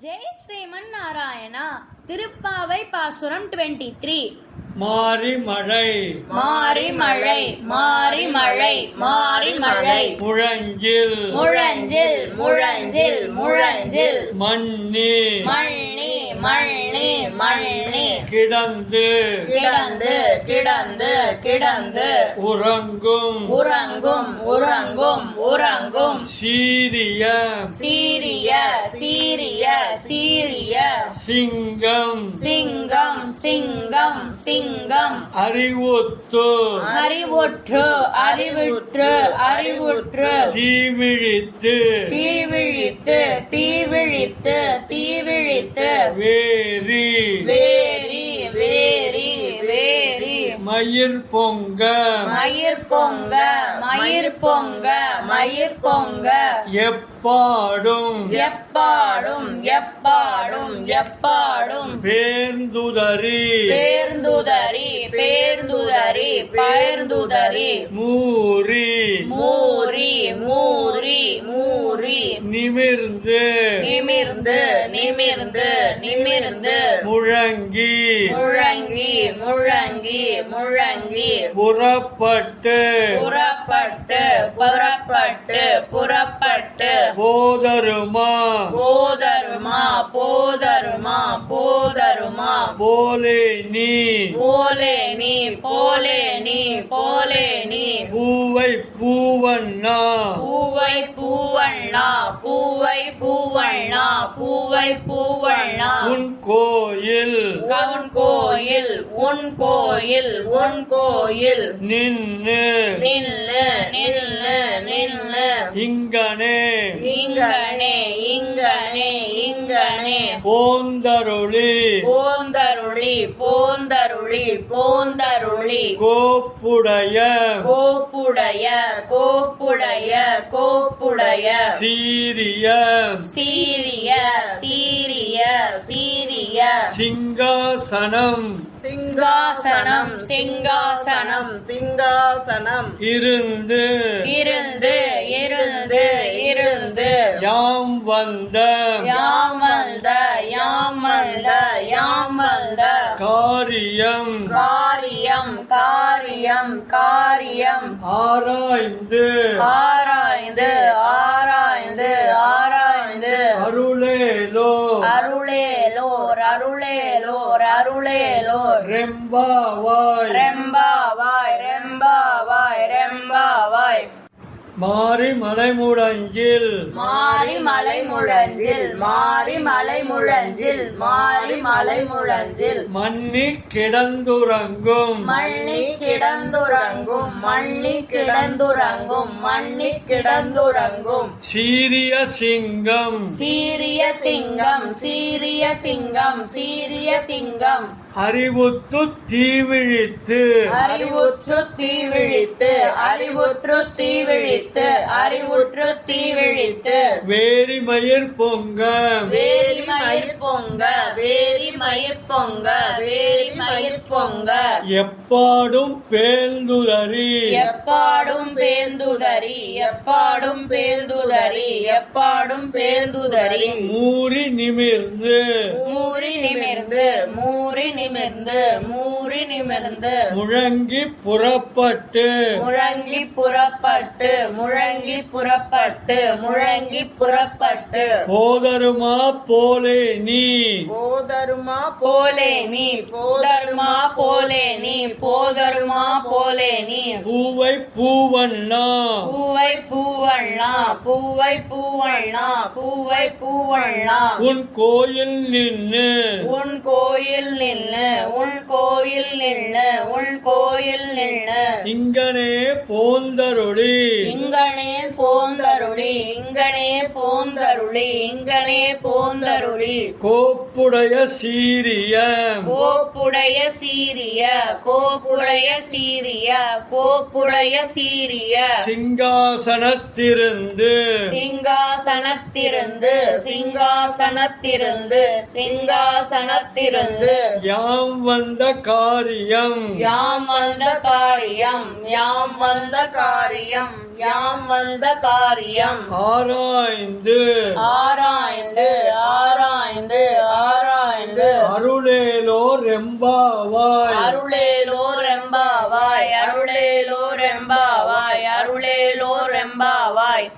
ஜெய் ஸ்ரீமன் நாராயணா. திருப்பாவை பாசுரம் 23. மாரி மழை மாரி மழை மாரி மழை மாரி மழை முழஞ்சில் முழஞ்சில் முழஞ்சில் முழஞ்சில் மண்ணி மண்ணி மண்ணி மண்ணி கிடந்து கிடந்து கிடந்து கிடந்து உறங்கும் உறங்கும் உறங்கும் உறங்கும் சீரிய சீரிய சீரிய சீரிய சிங்கம் சிங்கம் சிங்கம் சிங்கம் அறிவுத்து அறிவுற்று அறிவுற்று அறிவுற்று தீவிழித்து தீவிழித்து தீவிழித்து தீவிழித்து வேரி வேரி வேரி வேரி மயிர் பொங்க மயிர் பொங்க மயிர் பொங்க மயிர் பொங்க எப்பாடும் எப்பாடும் எப்பாடும் எப்பாடும் பேர்ந்துதறி பேர்ந்துதறி பேர்ந்துதறி பேர்ந்துதறி மூரி மூரி மூரி மூரி நிமிர்ந்து நிமிர்ந்து நிமிர்ந்து நிமிர்ந்து முழங்கி முழங்கி முழங்கி முழங்கி புறப்பட்டு புறப்பட்டு புறப்பட்டு புறப்பட்டு போதருமா போதருமா போதருமா போதருமா போலே நீ போலே நீ போலே நீ போலே நீ பூவை பூவண்ணா பூவை பூவண்ணா பூவை பூவண்ணா பூவை பூவண்ணா உன் கோயில் உன் கோயில் உன் கோயில் உன் கோயில் நின்னு நில்லு நில்லு நில்லு இங்கனே இங்கனே இங்கனே இங்கனே போந்தருளி போந்தருளி போந்தருளி போந்தருளி கோப்புடைய கோப்புடைய கோப்புடைய கோப்புடைய சீரிய சீரிய சீரிய சீரிய சிங்காசனம் சிங்காசனம் சிங்காசனம் சிங்காசனம் இருந்து இருந்து இருந்து இருந்து யாம் வந்த யாம் வந்த யாம் வந்த யாம் வந்த காரியம் காரியம் காரியம் காரியம் ஆராய்ந்து ஆராய்ந்து ஆராய்ந்து ஆராய்ந்து அருளேலோ அருளேலோர் அருளேலோர் அருளேலோர் ரெம்பாவாய் ரெம்பாவாய் ரெம்பாவாய் ரெம்பாவாய் மாரி மலை முழங்கில் மாரி மலை முழஞ்சில் மாரி மலை முழஞ்சில் மாரி மலை முழஞ்சில் மண்ணி கிடந்துறங்கும் மண்ணி கிடந்துறங்கும் மண்ணி கிடந்துறங்கும் மண்ணி கிடந்துறங்கும் சீரிய சிங்கம் சீரிய சிங்கம் சீரிய சிங்கம் சீரிய சிங்கம் அறிவுத்து தீவிழித்து அறிவுற்று தீவிழித்து அறிவுற்று தீவிழித்து அறிவுற்று தீவிழித்து வேரி மயிர் பொங்க வேரி மயிர் பொங்க வேரி மயிர் பொங்க வேரி மயிர் பொங்க எப்பாடும் பேர்ந்துதறி எப்பாடும் பேர்ந்துதறி எப்பாடும் பேர்ந்துதறி எப்பாடும் பேர்ந்துதறி மூரி நிமிர்ந்து மூரி நிமிர்ந்து மூரி நிமிர்ந்து மூரி நிமிர்ந்து முழங்கி புறப்பட்டு முழங்கி புறப்பட்டு முழங்கி புறப்பட்டு முழங்கி புறப்பட்டு போதருமா போலே நீ போதருமா போலே நீ போதருமா போலே நீ போதருமா போலே நீ பூவை பூவண்ணா பூவை பூவண்ணா பூவை பூவண்ணா பூவை பூவண்ணா உன் கோயில் நின்னு உன் கோயில் நில்லு உன் கோயில் நில்லு உன் கோயில் நில்லு இங்கனே போந்தருளி இங்கனே போந்தருளி இங்கனே போந்தருளி இங்கனே போந்தருளி கோப்புடைய சீரிய கோப்புடைய சீரிய கோப்புடைய சீரிய கோப்புடைய சீரிய சிங்காசனத்திருந்து சிங்காசனத்திருந்து சிங்காசனத்திருந்து சிங்காசனத்திருந்து யாம் வந்த காரியம் யாம் வந்த காரியம் யாம் வந்த காரியம் யாம் வந்த காரியம் ஆராய்ந்து ஆராய்ந்து ஆராய்ந்து எம்பாவாய். அருளேலோர் எம்பாவாய். அருளேலோர் எம்பாவாய். அருளேலோர் எம்பாவாய்.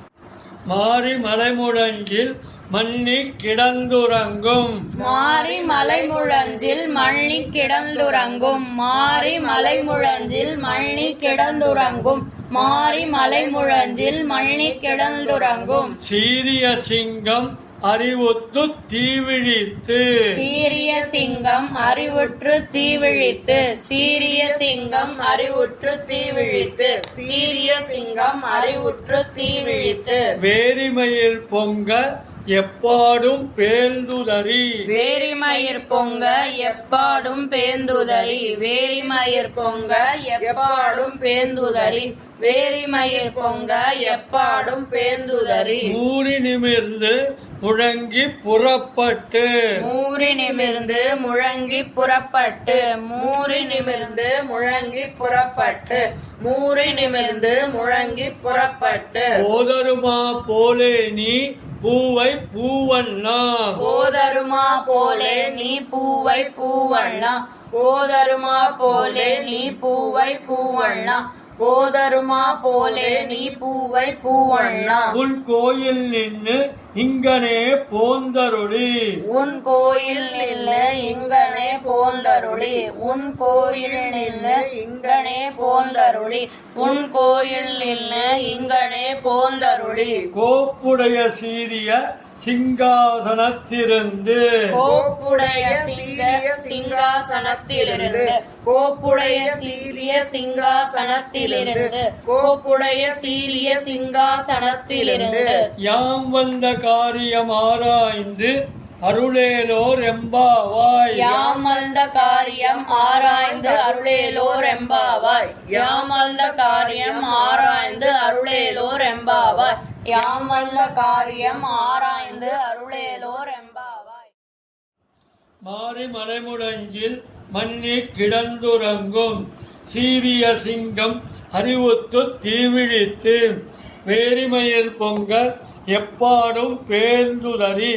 மாரி மலைமுழஞ்சில் மண்ணி கிடந்துறங்கும். மாரி மலைமுழஞ்சில் மண்ணி கிடந்துறங்கும். மாரி மலைமுழஞ்சில் மண்ணி கிடந்துறங்கும். மாரி மலைமுழஞ்சில் மண்ணி கிடந்துறங்கும். சீரிய சிங்கம் அறிவுத்து தீவிழித்து. சீரிய சிங்கம் அறிவுற்று தீவிழித்து. சீரிய சிங்கம் அறிவுற்று தீவிழித்து. சீரிய சிங்கம் அறிவுற்று தீவிழித்து. வேரிமயில் பொங்க எப்பாடும் பேர்ந்துதறி. வேரிமயிர் பொங்க எப்பாடும் பேந்துதறி. வேரிமயிர் பொங்க எப்பாடும் பேந்துதறி. வேரிமயிர் பொங்க எப்பாடும் பேந்துதறி. மூறி நிமிர்ந்து முழங்கி புறப்பட்டு. மூறி நிமிர்ந்து முழங்கி புறப்பட்டு. மூறி நிமிர்ந்து முழங்கி புறப்பட்டு. மூறி நிமிர்ந்து முழங்கி புறப்பட்டு. போதருமா போலே நீ பூவை பூவண்ணா. போதருமா போலே நீ பூவை பூவண்ணா. போதருமா போலே நீ பூவை பூவண்ணா. போதருமா போலே நீ பூவை பூவண்ணா. உன் கோயில் நின்னு இங்கனே போந்தருளி. உன் கோயில் நில்லு இங்கனே போந்தருளி. உன் கோயில் நில்லு இங்கனே போந்தருளி. உன் கோயில் நில்லு இங்கனே போந்தருளி. கோப்புடைய சீரிய சிங்காசனத்திலிருந்து. கோப்புடைய சிங்காசனத்திலிருந்து. கோப்புடைய சீரிய சிங்காசனத்திலிருந்து. கோப்புடைய சீரிய சிங்காசனத்திலிருந்து. யாம் வந்த காரியம் ஆராய்ந்து அருளேலோர் எம்பாவாய். யாமல்த காரியம் ஆராய்ந்து அருளேலோர் எம்பாவாய். யாமல்த காரியம் ஆராய்ந்து அருளேலோர் எம்பாவாய். யாமல்த காரியம் ஆராய்ந்து அருளேலோர் எம்பாவாய். மாரி மலைமுழஞ்சில் மண்ணி கிடந்துறங்கும். சீரிய சிங்கம் அறிவுத்து தீவிழித்து. வேரிமயிர் பொங்க எப்பாடும் பேர்ந்துதறி.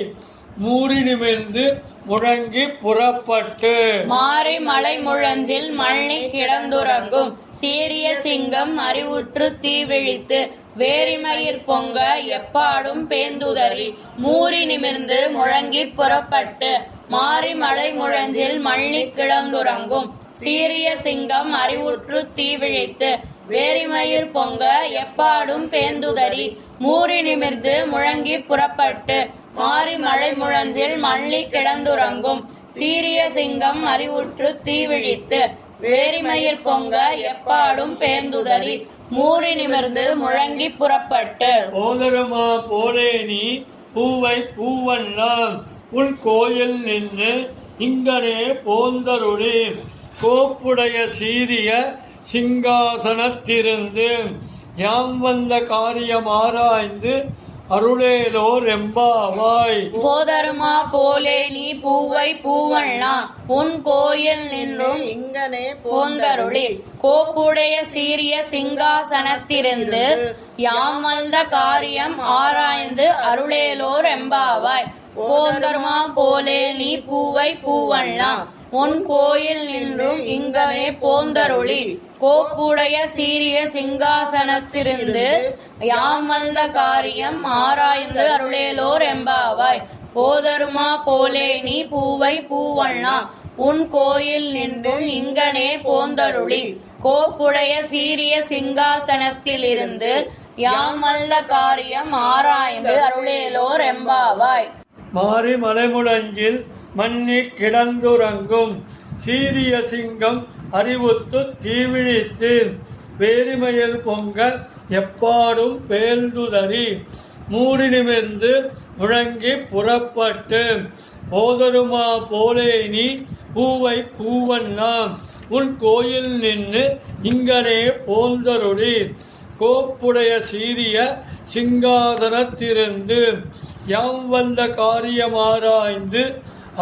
மூறி நிமிர்ந்து முழங்கி புறப்பட்டு. மாரி மலை முழஞ்சில் மண்ணி கிடந்துறங்கும். சீரிய சிங்கம் அறிவுற்று தீவிழித்து. வேரிமயிர் பொங்க எப்பாடும் பேந்துதறி. மூறி நிமிர்ந்து முழங்கி புறப்பட்டு. மாரி மலை முழஞ்சில் மண்ணி கிடந்துறங்கும். சீரிய சிங்கம் அறிவுற்று தீவிழித்து. வேரிமயிர் பொங்க எப்பாடும் பேந்துதறி. மூறி நிமிர்ந்து முழங்கி புறப்பட்டு. மாரி மலை முழஞ்சில் மண்ணி கிடந்துறங்கும். சீரிய சிங்கம் அறிவுற்று தீவிழித்து. வேரிமயிர் பொங்க எப்பாடும் பேந்துதறி. மூறி நிமிர்ந்து முழங்கி புறப்பட்டு. போதருமா போலே நீ பூவை பூவண்ணா. உன் கோயில் நின்று இங்கனே போந்தருளி. கோப்புடைய சீரிய சிங்காசனத்திலிருந்து. யாம் வந்த காரியம் ஆராய்ந்து அருளேலோர் எம்பாவாய். போதருமா போலே நீ பூவை பூவண்ணா. உன் கோயில் நின்றும் இங்கனே போந்தருளி. கோப்புடைய சீரிய சிங்காசனத்திலிருந்து. யாமல்த காரியம் ஆராய்ந்து அருளேலோர் எம்பாவாய். போதருமா போலே நீ பூவை பூவண்ணா. உன் கோயில் நின்றும் இங்கனே போந்தருளி. கோப்புடைய சீரிய சிங்காசனத்திலிருந்து. யாமல்த காரியம் ஆராய்ந்து அருளேலோர் எம்பாவாய். போதருமா போலே நீ பூவை பூவண்ணா. உன் கோயில் நின்றும் இங்கனே போந்தருளி. கோப்புடைய சீரிய சிங்காசனத்திலிருந்து. யாமல்த காரியம் ஆராய்ந்து அருளேலோர் எம்பாவாய். மாரி மலைமுழஞ்சில் மண்ணி கிடந்துறங்கும். சீரிய சிங்கம் அறிவுத்து தீவிழித்து. வேரிமயில் பொங்க எப்பாடும் பேர்ந்துதறி. மூறி நிமிர்ந்து முழங்கி புறப்பட்டு. போதருமா போலே நீ பூவை பூவண்ணா. உன் கோயில் நின்று இங்கனே போந்தருளி. கோப்புடைய சீரிய சிங்காசனத்திலிருந்து. யாம் வந்த காரியமாராய்ந்து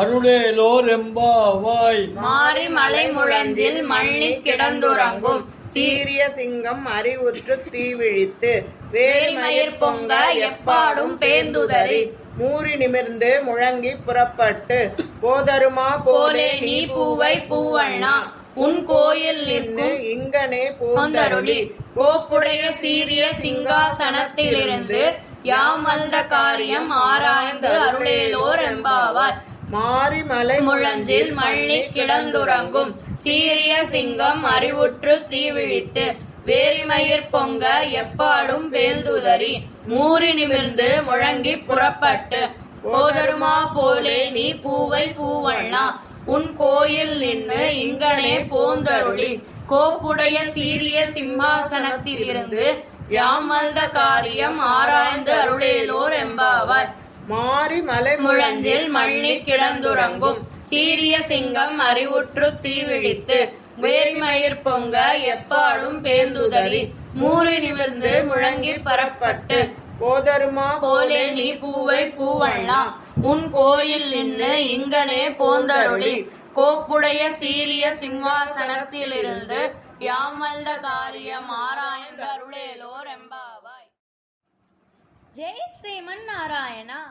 அருளேலோர் எம்பாவாய். மாரி மலை முழஞ்சில் மண்ணி கிடந்துறங்கும். சீரிய சிங்கம் அறிவுற்று தீவிழித்து. வேரிமயிர் பொங்க எப்பாடும் பேந்துதறி. மூறி நிமிர்ந்து முழங்கி புறப்பட்டு போதருமா போலே நீ பூவை பூவண்ணா உன் கோயில் நின்று நிற்கும் இங்கனே போந்தருளி போந்தருளி கோப்புடைய சீரிய சிங்காசனத்திலிருந்து யாம் வந்த காரியம் ஆராய்ந்து அருளேலோர் எம்பாவாய். மாரிமலை முழஞ்சில் மள்ளி கிடந்துறங்கும் சீரிய சிங்கம் அறிவுற்று தீவிழித்து வேரிமயிர் பொங்க எப்பாடும் பேந்துதறி மூறி நிமிர்ந்து முழங்கி புறப்பட்டு போதருமா போலே நீ பூவை பூவண்ணா உன் கோயில் நின்று இங்கனே போந்தருளி கோப்புடைய சீரிய சிம்மாசனத்திலிருந்து யாம் வந்த காரியம் ஆராய்ந்து அருளேலோர் எம்பாவாய். மாரிமலை முழஞ்சில் மள்ளி கிடந்துறங்கும் சீரிய சிங்கம் அறிவுற்று தீவிழித்து வேரிமயிர் பொங்க எப்பாடும் பேந்துதறி மூறி நிமிர்ந்து முழங்கி பரப்பட்டு போதருமா போலே நீ பூவை பூவண்ணா உன் கோயில் நின்று இங்கனே போந்தருளி கோப்புடைய சீரிய சிம்மாசனத்திலிருந்து யாம் வந்த காரியம் ஆராய்ந்து அருளேலோர் எம்பாவாய். ஜெய் ஸ்ரீமன் நாராயணா.